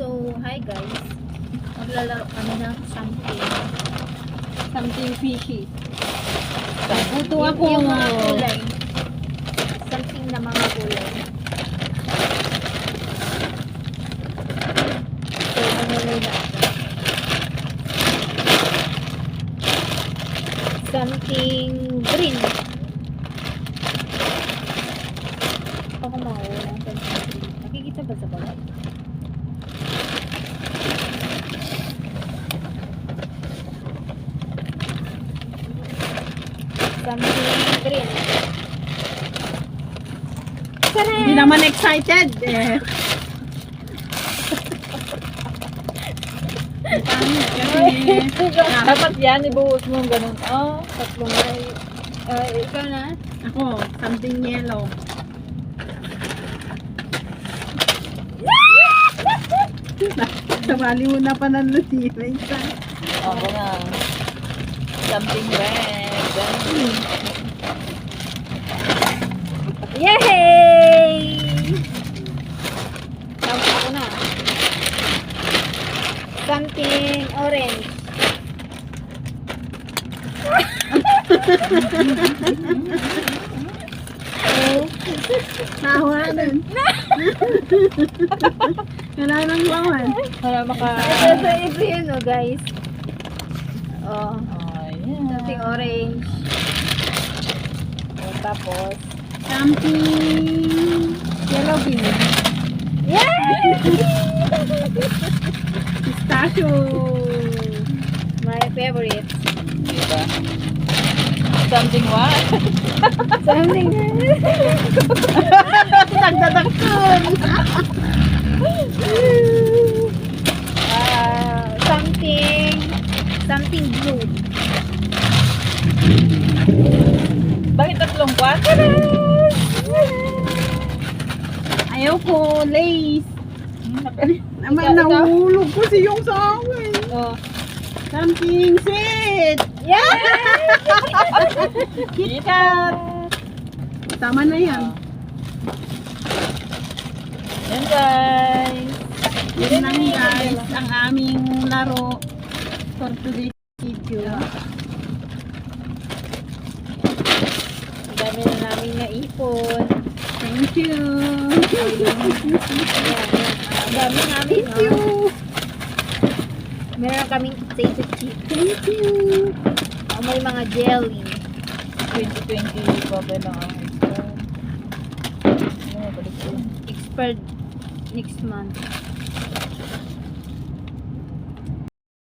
So, hi guys. Maglalaro kami ng something. Something fishy. Ito ako. Yung mga kulay. Something na mga kulay. So, manulay na ako. Something green. Ako mauuna ng something green. Nakikita ba sa bawat? Something green. Hindi naman excited. Eh. Dapat yan, ibuhos mo ganun. Oh, Tatlong ay. Ikaw na? Ako, something yellow. Sabali mo na pananluti. May isa. ako na. Something red. Yay! Tama ako na. Something orange. Tawa din. Wala nang lawan. Para maka... Ito yun, oh, guys. Oh, Ayan. something orange. Oh, tapos, Something yellow bean. yay! Pistachio. My favorite. Diba? Something what? Something Nagdadagkon. something blue. Bakit tatlong kwan? Ayaw ko, lace. Naman, Ikaw. nahulog ko si yung sa akin. Oh. Something sweet. Yay! KitKat. Tama na yan. Yan guys. Yan lang guys, ang aming laro for today's video. Ang dami na namin naipon. Thank you. Ang dami namin. Thank you. Meron kaming potato chip. Thank you. May mga jelly. 2020 pa ba lang ang extra? Ano, balik ko. Expired next month.